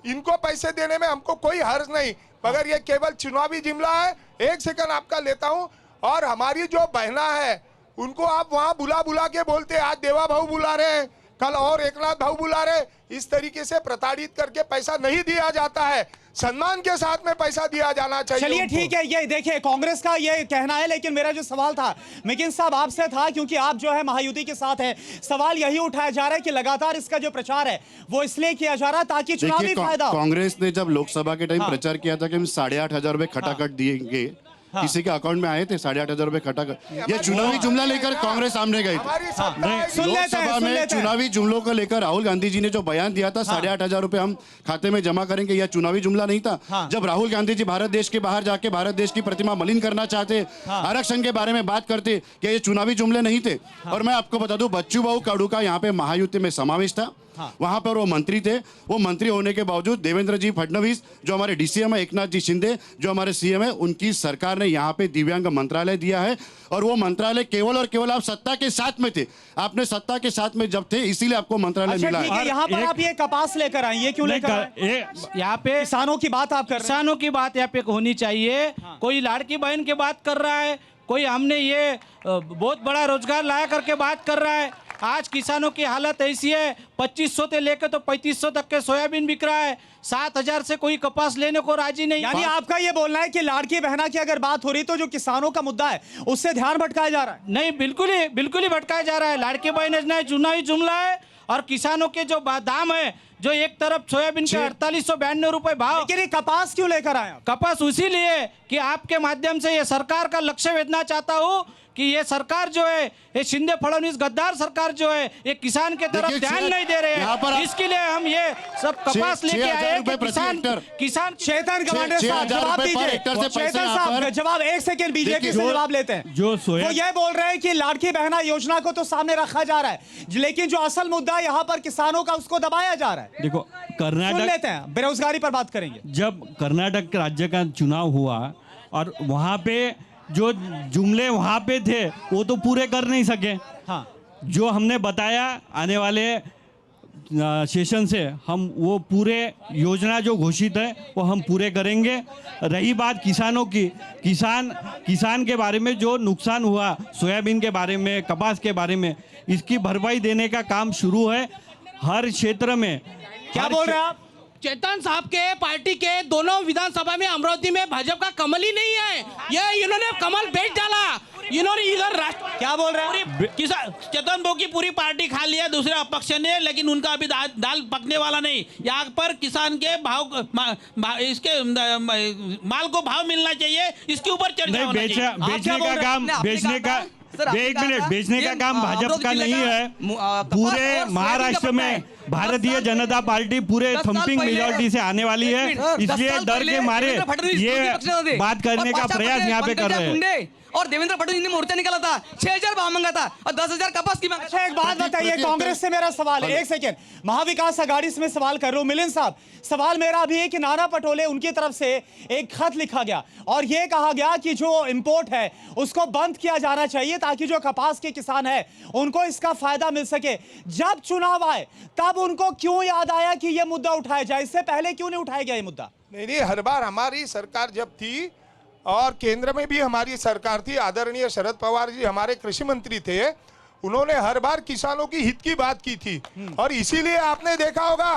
इनको पैसे देने में हमको कोई हर्ज नहीं, मगर ये केवल चुनावी जुमला है। 1 सेकंड आपका लेता हूं। और हमारी जो बहना है उनको आप वहां बुला के बोलते हैं, आज देवा भाऊ बुला रहे हैं, कल और एकनाथ भाऊ बुला रहे, इस तरीके से प्रताड़ित करके पैसा नहीं दिया जाता है। सम्मान के साथ में पैसा दिया जाना चाहिए। चलिए उनको। ठीक है, ये देखिए कांग्रेस का ये कहना है, लेकिन मेरा जो सवाल था मिकिन साहब आपसे था, क्योंकि आप जो है महायुति के साथ हैं, सवाल यही उठाया जा रहा है कि लगातार इसका जो प्रचार है वो इसलिए किया जा रहा है ताकि चुनावी फायदा। कांग्रेस ने जब लोकसभा के टाइम हाँ। प्रचार किया था कि हम 8,500 रुपए खटाखट दिएंगे, किसी के अकाउंट में आए थे 8,500 रुपए खटाखट। ये चुनावी जुमला लेकर कांग्रेस सामने गई थी। लोकसभा में चुनावी जुमलों को लेकर राहुल गांधी जी ने जो बयान दिया था 8,500 रुपए हम खाते में जमा करेंगे, यह चुनावी जुमला नहीं था। जब राहुल गांधी जी भारत देश के बाहर जाके भारत देश की प्रतिमा मलिन करना चाहते, आरक्षण के बारे में बात करते, कि ये चुनावी जुमले नहीं थे। और मैं आपको बता दूं, बच्चू भाऊ कडू का यहाँ पे महायुति में समावेश था। वहां पर वो मंत्री थे। वो मंत्री होने के बावजूद देवेंद्र जी फडणवीस जो हमारे डीसीएम है, एकनाथ जी शिंदे जो हमारे सीएम है, उनकी सरकार ने यहाँ पे दिव्यांग मंत्रालय दिया है। और वो मंत्रालय केवल और केवल आप सत्ता के साथ में थे, आपने सत्ता के साथ में जब थे इसीलिए आपको मंत्रालय मिला है। यहाँ पर आप ये कपास लेकर आए, ये क्यों लेकर आए? यहाँ पे किसानों की बात आप कर रहे हैं। किसानों की बात यहाँ पे होनी चाहिए। कोई लाड़की बहन की बात कर रहा है, कोई हमने ये बहुत बड़ा रोजगार लाया करके बात कर रहा है। आज किसानों की हालत ऐसी है, 2500 से लेकर तो 3500 तक के सोयाबीन बिक रहा है, 7,000 से कोई कपास लेने को राजी नहीं। यानी आपका ये बोलना है कि लाड़की बहना की अगर बात हो रही तो जो किसानों का मुद्दा है उससे ध्यान भटकाया जा रहा है? नहीं, बिल्कुल ही भटकाया जा रहा है। लाड़की बहन योजना चुनावी जुमला है और किसानों के जो दाम है, जो एक तरफ सोयाबीन के 4892 रुपए भाव, लेकिन ये कपास क्यों लेकर आए? कपास उसी लिए कि आपके माध्यम से ये सरकार का लक्ष्य भेजना चाहता हूँ कि ये सरकार जो है, ये शिंदे फडणवीस गद्दार सरकार जो है, ये किसान के तरफ ध्यान नहीं दे रहे हैं। इसके लिए हम ये सब कपास लेके आए हैं कि किसान चेतन कमांडर साहब जवाब दीजिए। चेतन साहब जवाब, एक सेकंड बीजेपी से जवाब लेते हैं। वो ये बोल रहे हैं कि लाड़की बहना योजना को तो सामने रखा जा रहा है, लेकिन जो असल मुद्दा यहाँ पर किसानों का उसको दबाया जा रहा है। देखो कर्नाटक लेते हैं, बेरोजगारी पर बात करेंगे। जब कर्नाटक राज्य का चुनाव हुआ और वहां पे जो जुमले वहां पे थे वो तो पूरे कर नहीं सके। जो हमने बताया आने वाले सेशन से हम वो पूरे योजना जो घोषित है वो हम पूरे करेंगे। रही बात किसानों की, किसान के बारे में जो नुकसान हुआ, सोयाबीन के बारे में, कपास के बारे में, इसकी भरपाई देने का काम शुरू है हर क्षेत्र में। क्या बोल रहे हैं आप? चेतन साहब के पार्टी के दोनों विधानसभा में अमरावती में भाजपा का कमल ही नहीं है। ये इन्होंने कमल बेच डाला। इन्होंने इधर क्या बोल रहे हैं? चेतन भाऊ की पूरी पार्टी खा लिया दूसरे अपक्ष ने, लेकिन उनका अभी दाल पकने वाला नहीं। यहाँ पर किसान के इसके माल को भाव मिलना चाहिए, इसके ऊपर चर्चा होना चाहिए। बेचने का काम भाजपा का नहीं है। पूरे महाराष्ट्र में भारतीय जनता पार्टी पूरे थंपिंग मेजॉरिटी से आने वाली है, इसलिए डर के मारे ये बात करने का प्रयास यहाँ पे कर रहे हैं। और देवेंद्र फडणवीस ने मोर्चा निकाला था, 6,000 भाव मांगा था और 10,000 कपास की मांगा। अच्छा एक बात बताइए, कांग्रेस से मेरा सवाल है, एक सेकेंड, महाविकास आघाड़ी से मैं सवाल कर रहा हूं। मिलिंद साहब, सवाल मेरा अभी है कि नाना पटोले उनकी तरफ से एक खत लिखा गया और यह कहा गया कि जो इंपोर्ट है उसको बंद किया जाना चाहिए ताकि जो कपास के किसान है उनको इसका फायदा मिल सके। जब चुनाव आए तब उनको क्यों याद आया कि यह मुद्दा उठाया जाए? इससे पहले क्यों नहीं उठाया गया ये मुद्दा? नहीं, हर बार हमारी सरकार जब थी और केंद्र में भी हमारी सरकार थी, आदरणीय शरद पवार जी हमारे कृषि मंत्री थे, उन्होंने हर बार किसानों की हित की बात की थी। और इसीलिए आपने देखा होगा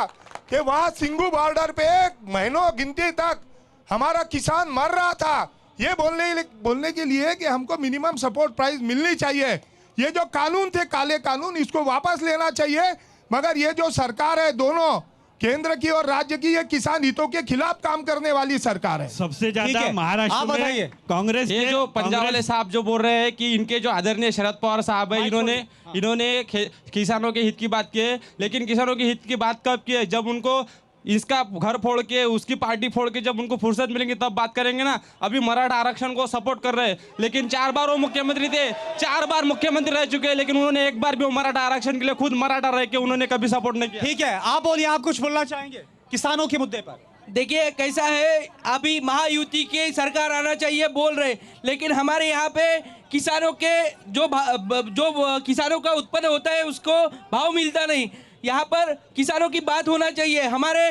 कि वहां सिंगू बॉर्डर पे महीनों गिनती तक हमारा किसान मर रहा था, ये बोलने के लिए कि हमको मिनिमम सपोर्ट प्राइस मिलनी चाहिए। ये जो कानून थे काले कानून, इसको वापस लेना चाहिए। मगर ये जो सरकार है, दोनों केंद्र की और राज्य की, ये किसान हितों के खिलाफ काम करने वाली सरकार है। सबसे ज्यादा महाराष्ट्र में कांग्रेस ये जो पंजाब वाले साहब जो बोल रहे हैं कि इनके जो आदरणीय शरद पवार साहब है, इन्होंने किसानों के हित की बात की है, लेकिन किसानों के हित की बात कब की है? जब उनको इसका घर फोड़ के, उसकी पार्टी फोड़ के जब उनको फुर्सत मिलेंगी तब बात करेंगे ना। अभी मराठा आरक्षण को सपोर्ट कर रहे हैं, लेकिन 4 बार वो मुख्यमंत्री थे, 4 बार मुख्यमंत्री रह चुके हैं, लेकिन उन्होंने एक बार भी वो मराठा आरक्षण के लिए खुद मराठा रह के उन्होंने कभी सपोर्ट नहीं किया। ठीक है, आप बोलिए, आप कुछ बोलना चाहेंगे किसानों के मुद्दे पर? देखिए कैसा है, अभी महायुति की सरकार आना चाहिए बोल रहे, लेकिन हमारे यहाँ पे किसानों के जो किसानों का उत्पन्न होता है उसको भाव मिलता नहीं। यहाँ पर किसानों की बात होना चाहिए। हमारे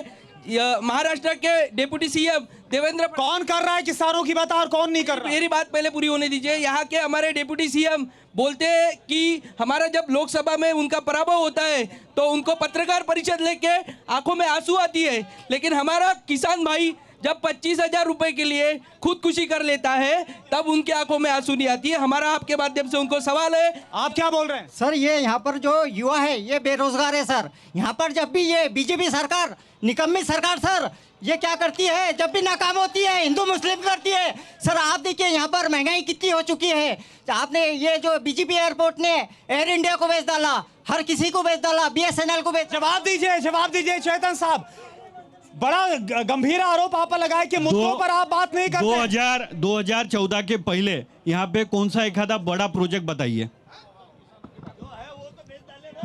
महाराष्ट्र के डिप्टी सीएम देवेंद्र, कौन कर रहा है किसानों की बात और कौन नहीं कर रहा? मेरी बात पहले पूरी होने दीजिए। यहाँ के हमारे डिप्टी सीएम बोलते हैं कि हमारा जब लोकसभा में उनका पराभव होता है तो उनको पत्रकार परिषद लेके आंखों में आंसू आती है, लेकिन हमारा किसान भाई जब 25,000 रुपए के लिए खुदकुशी कर लेता है तब उनकी आंखों में आंसू नहीं आती है। हमारा आपके माध्यम से उनको सवाल है, आप क्या बोल रहे हैं? सर ये यहाँ पर जो युवा है ये बेरोजगार है सर। यहाँ पर जब भी ये बीजेपी सरकार, निकम्मी सरकार सर, ये क्या करती है, जब भी नाकाम होती है हिंदू मुस्लिम करती है। सर आप देखिए यहाँ पर महंगाई कितनी हो चुकी है। आपने ये जो बीजेपी एयरपोर्ट ने एयर इंडिया को बेच डाला, हर किसी को बेच डाला, BSNL को बेच। जवाब दीजिए चेतन साहब। बड़ा गंभीर आरोप आप पर लगाए कि मुद्दों पर आप बात नहीं करते। 2014 के पहले यहाँ पे कौन सा एक आधा बड़ा प्रोजेक्ट बताइए।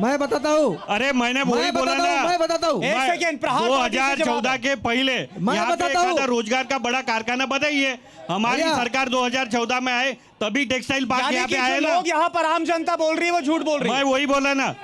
मैं बताता हूँ। अरे मैंने वही बोला ना, मैं बताता हूँ। 2014 के पहले यहाँ पे एक आधा रोजगार का बड़ा कारखाना बताइए। हमारी सरकार 2014 में आए तभी टेक्सटाइल पार्क यहाँ पे आए ना। लोग यहाँ पर आम जनता बोल रही है वो झूठ बोल रही है। मैं वही बोला ना,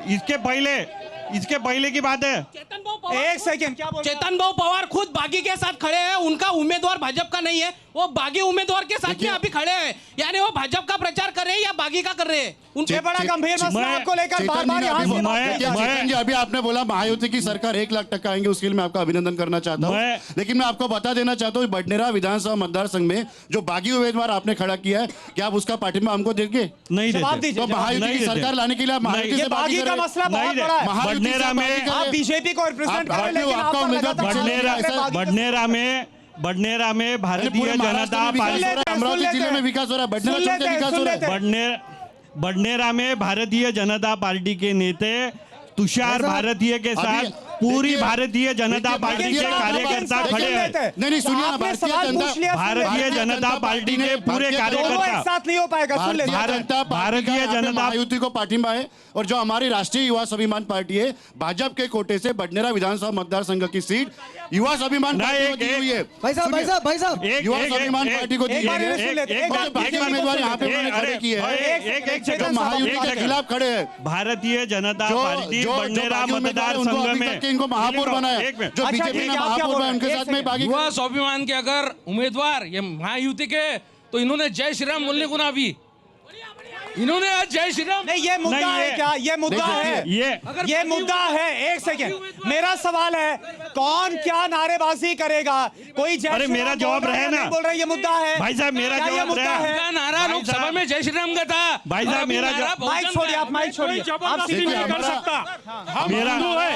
इसके पहले की बात है। एक सेकंड, क्या बोल रहे हैं? चेतन भाऊ पवार खुद बागी के साथ खड़े हैं। उनका उम्मीदवार भाजपा का नहीं है, वो बागी उम्मीदवार के साथ में अभी खड़े हैं। यानी वो भाजपा का प्रचार कर रहे हैं या बागी का कर रहे हैं। उनके बड़ा गंभीर मसला आपको लेकर बार-बार यहाँ से अभी आपने बोला महायुति की सरकार 1,00,000 आएंगे, उसके लिए मैं आपका अभिनंदन करना चाहता हूँ। लेकिन मैं आपको बता देना चाहता हूँ बडनेरा विधानसभा मतदार संघ में जो बागी उम्मीदवार आपने खड़ा किया है, क्या आप उसका पार्टिबा हमको देंगे? नहीं जवाब दीजिए। तो महायुति की सरकार लाने के लिए महायुति से बागी का मसला बहुत बड़ा है। बडनेरा में आप बीजेपी को रिप्रेजेंट कर रहे हैं, आपका उम्मीदवार बडनेरा में भारतीय जनता पार्टी, अमरावती जिले में विकास हो रहा है, बडनेरा छोड़ के विकास हो रहा है। बडनेरा में भारतीय जनता पार्टी के नेता तुषार भारतीय के साथ पूरी भारतीय जनता पार्टी के कार्यकर्ता खड़े हैं। नहीं सुनिए ना, भारतीय जनता पार्टी के पूरे कार्यकर्ता साथ नहीं हो पाएगा। भारतीय जनता महायुति को पाठिंबा है और जो हमारी राष्ट्रीय युवा स्वाभिमान पार्टी है, भाजपा के कोटे से बडनेरा विधानसभा मतदार संघ की सीट युवा स्वाभिमान पार्टी को दी हुई है। भाई साहब युवा स्वाभिमान पार्टी को दी हुई है। उम्मीदवार यहाँ पे उन्होंने खड़े किए हैं जो महायुति के खिलाफ खड़े हैं। भारतीय जनता पार्टी बडनेरा मतदार संघ में इनको महापौर बनाया, जो बीजेपी ने महापौर बनाया उनके साथ में बागी। युवा स्वाभिमान के अगर उम्मीदवार ये महायुति के, तो इन्होंने जय श्री राम बोलने को ना अभी इन्होंने आज जय श्री राम नहीं, ये मुद्दा है क्या? ये मुद्दा है, ये मुद्दा है। एक सेकंड, मेरा सवाल है कौन क्या नारेबाजी करेगा? कोई जय अरे मेरा जवाब रहे ना, बोल रहे ये मुद्दा है। भाई साहब मेरा जवाब है। नारा लोकसभा में जय श्री राम का था। भाई साहब मेरा जवाब, माइक छोड़िए, आप माइक छोड़िए। आप नहीं कर सकता, हम हिंदू है,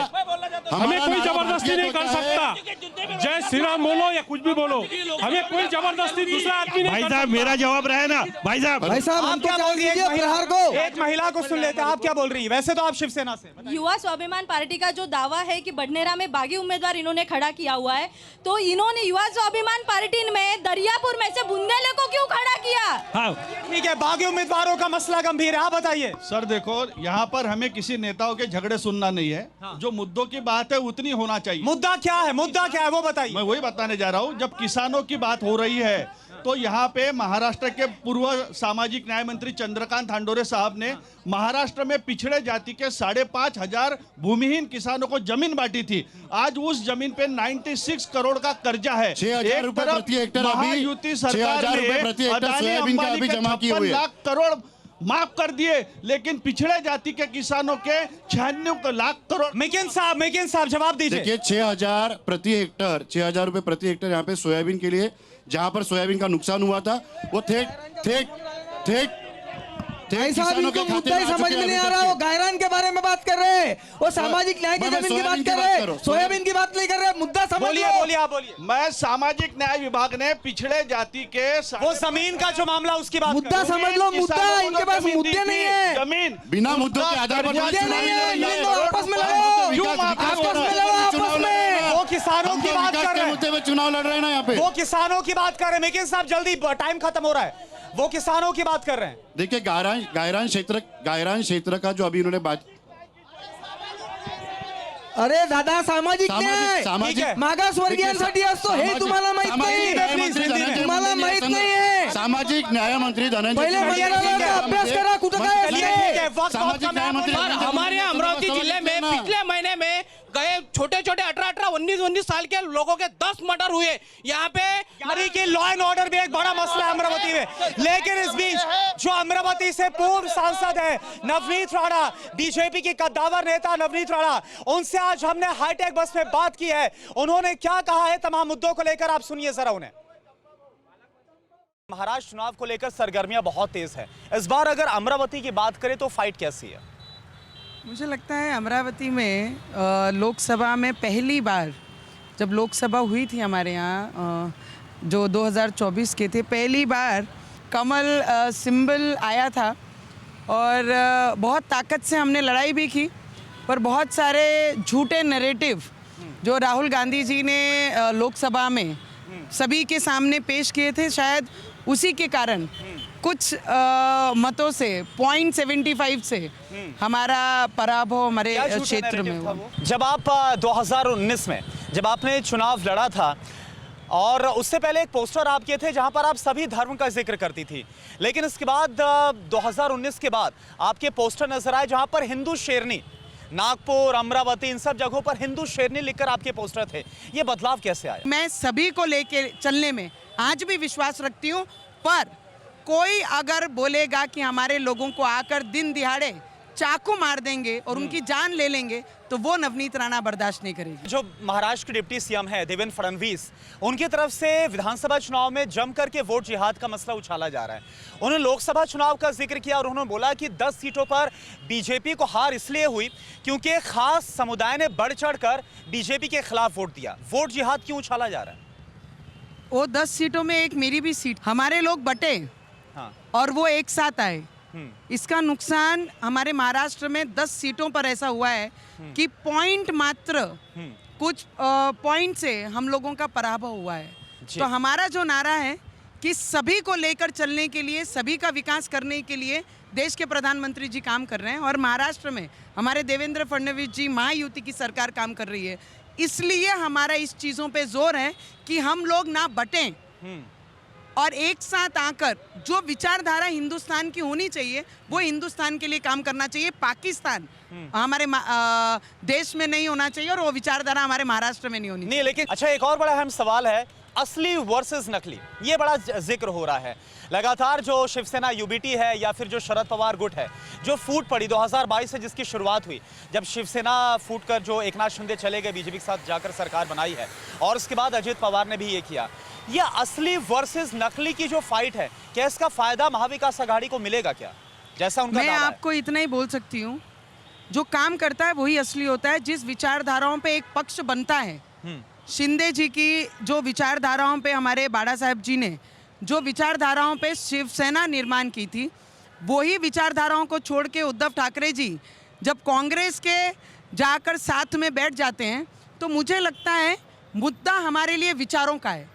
हमें कोई जबरदस्ती नहीं कर सकता। जय श्री राम बोलो या कुछ भी बोलो, हमें कोई जबरदस्ती दूसरा आदमी नहीं। भाई साहब मेरा जवाब रहे ना। भाई साहब आप क्या बोल रही है? एक महिला को सुन लेते हैं, आप क्या बोल रही है? वैसे तो आप शिवसेना से। युवा स्वाभिमान पार्टी का जो दावा है कि बडनेरा में बागी उम्मीदवार इन्होंने खड़ा किया हुआ है, तो इन्होंने युवा स्वाभिमान पार्टी में दरियापुर में से बुंदेले को क्यों खड़ा किया? हाँ ठीक है, बागी उम्मीदवारों का मसला गंभीर है, आप बताइए। सर देखो, यहाँ पर हमें किसी नेताओं के झगड़े सुनना नहीं है। जो मुद्दों की बात है उतनी होना चाहिए। मुद्दा क्या है? मुद्दा क्या है वो बताइए। मैं वही बताने जा रहा हूँ। जब किसानों की बात हो रही है तो यहाँ पे महाराष्ट्र के पूर्व सामाजिक न्याय मंत्री चंद्रकांत हांडोरे साहब ने महाराष्ट्र में पिछड़े जाति के 5,500 भूमिहीन किसानों को जमीन बांटी थी। आज उस जमीन पे 96 करोड़ का कर्जा है। 6,000 रुपए प्रति हेक्टेयर महायुति सरकार ने अदानी अंबानी के 56 लाख करोड़ माफ कर दिए, लेकिन पिछड़े जाति के किसानों के 96 लाख करोड़। मिकिन साहब जवाब दीजिए। देखिए 6,000 प्रति हेक्टर, 6,000 रुपए प्रति हेक्टर यहाँ पे सोयाबीन के लिए, जहां पर सोयाबीन का नुकसान हुआ था वो किसानों के मुद्दा ही समझ में नहीं आ रहा। वो गायरान के बारे में बात कर रहे हैं, वो सामाजिक न्याय की जमीन की बात कर रहे हैं, सोयाबीन की बात नहीं कर रहे। मुद्दा समझ लो। बोलिए आप बोलिए। मैं सामाजिक न्याय विभाग ने पिछड़े जाति के वो जमीन का जो मामला उसकी बात मुद्दा समझ लो। मुद्दा इनके पास मुद्दे नहीं है, जमीन बिना मुद्दों के आधार पर मुद्दे नहीं है। आपस में लड़ो, आपस में। वो किसानों की बात कर रहे हैं, मुद्दे पे चुनाव लड़ रहे हैं ना यहाँ पे। वो किसानों की बात कर रहे हैं। मिकिन साहब जल्दी, टाइम खत्म हो रहा है। वो किसानों की बात कर रहे हैं। देखिए गायरान क्षेत्र का जो अभी इन्होंने बात, अरे दादा सामाजिक न्याय मागासवर्गीयांसाठी असतो हे तुम्हाला माहित नाही, तुम्हाला माहित नाही है। सामाजिक न्याय मंत्री धनंजय पहले मंत्रालयाचा अभ्यास करा, कुठं काय असते। सामाजिक न्याय मंत्री हमारे अमरावती जिले में पिछले महीने में गए छोटे छोटे 18-18, 19-19 साल के लोगों के 10 मर्डर हुए यहाँ पे। की लॉ एंड ऑर्डर भी एक बड़ा मसला है अमरावती में। लेकिन इस बीच जो अमरावती से पूर्व सांसद है नवनीत राणा, बीजेपी की कद्दावर नेता नवनीत राणा, उनसे आज हमने हाईटेक बस में बात की है। उन्होंने क्या कहा है तमाम मुद्दों को लेकर, आप सुनिए जरा उन्हें। महाराष्ट्र चुनाव को लेकर सरगर्मियां बहुत तेज है। इस बार अगर अमरावती की बात करें तो फाइट कैसी है? मुझे लगता है अमरावती में लोकसभा में पहली बार जब लोकसभा हुई थी हमारे यहाँ जो 2024 के थे, पहली बार कमल सिंबल आया था और बहुत ताकत से हमने लड़ाई भी की। पर बहुत सारे झूठे नैरेटिव जो राहुल गांधी जी ने लोकसभा में सभी के सामने पेश किए थे, शायद उसी के कारण कुछ मतों से 0.75 से हमारा पराभव हमारे क्षेत्र में हुआ। जब आप 2019 में जब आपने चुनाव लड़ा था और उससे पहले एक पोस्टर आप किए थे जहां पर आप सभी धर्म का जिक्र करती थी, लेकिन इसके बाद 2019 के बाद आपके पोस्टर नजर आए जहां पर हिंदू शेरनी, नागपुर, अमरावती, इन सब जगहों पर हिंदू शेरनी लिखकर आपके पोस्टर थे। ये बदलाव कैसे आया? मैं सभी को लेके चलने में आज भी विश्वास रखती हूँ, पर कोई अगर बोलेगा कि हमारे लोगों को आकर दिन दिहाड़े चाकू मार देंगे और उनकी जान ले लेंगे, तो वो नवनीत राणा बर्दाश्त नहीं करेगी। जो महाराष्ट्र के डिप्टी सीएम है देवेंद्र फडणवीस, उनकी तरफ से विधानसभा चुनाव में जम करके वोट जिहाद का मसला उछाला जा रहा है। उन्होंने लोकसभा चुनाव का जिक्र किया और उन्होंने बोला कि 10 सीटों पर बीजेपी को हार इसलिए हुई क्योंकि एक खास समुदाय ने बढ़ चढ़कर बीजेपी के खिलाफ वोट दिया। वोट जिहाद क्यों उछाला जा रहा है? वो 10 सीटों में एक मेरी भी सीट, हमारे लोग बटे और वो एक साथ आए। इसका नुकसान हमारे महाराष्ट्र में 10 सीटों पर ऐसा हुआ है कि पॉइंट मात्र कुछ पॉइंट से हम लोगों का पराभव हुआ है। तो हमारा जो नारा है कि सभी को लेकर चलने के लिए, सभी का विकास करने के लिए देश के प्रधानमंत्री जी काम कर रहे हैं और महाराष्ट्र में हमारे देवेंद्र फडणवीस जी महायुति की सरकार काम कर रही है। इसलिए हमारा इस चीज़ों पे जोर है कि हम लोग ना बटें और एक साथ आकर जो विचारधारा हिंदुस्तान की होनी चाहिए वो हिंदुस्तान के लिए काम करना चाहिए। पाकिस्तान हमारे देश में नहीं होना चाहिए और वो विचारधारा हमारे महाराष्ट्र में नहीं होनी चाहिए। लेकिन अच्छा, एक और बड़ा अहम सवाल है असली वर्सेस नकली, ये बड़ा जिक्र हो रहा है लगातार। जो शिवसेना यूबीटी है या फिर जो शरद पवार गुट है, जो फूट पड़ी 2022 से जिसकी शुरुआत हुई, जब शिवसेना फूट कर जो एकनाथ शिंदे चले गए, बीजेपी के साथ जाकर सरकार बनाई है और उसके बाद अजित पवार ने भी ये किया। ये असली वर्सेस नकली की जो फाइट है, क्या इसका फायदा महाविकास आघाड़ी को मिलेगा क्या, जैसा उनका दावा है? मैं आपको इतना ही बोल सकती हूँ, जो काम करता है वही असली होता है। जिस विचारधाराओं पे एक पक्ष बनता है, शिंदे जी की जो विचारधाराओं पे, हमारे बाड़ा साहब जी ने जो विचारधाराओं पे शिवसेना निर्माण की थी, वही विचारधाराओं को छोड़ के उद्धव ठाकरे जी जब कांग्रेस के जाकर साथ में बैठ जाते हैं, तो मुझे लगता है मुद्दा हमारे लिए विचारों का है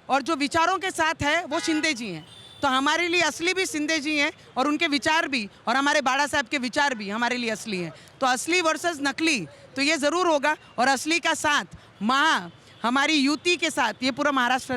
और जो विचारों के साथ है वो शिंदे जी हैं। तो हमारे लिए असली भी शिंदे जी हैं और उनके विचार भी, और हमारे बाड़ा साहब के विचार भी हमारे लिए असली हैं। तो असली वर्सेस नकली तो ये ज़रूर होगा और असली का साथ हमारी युति के साथ ये पूरा महाराष्ट्र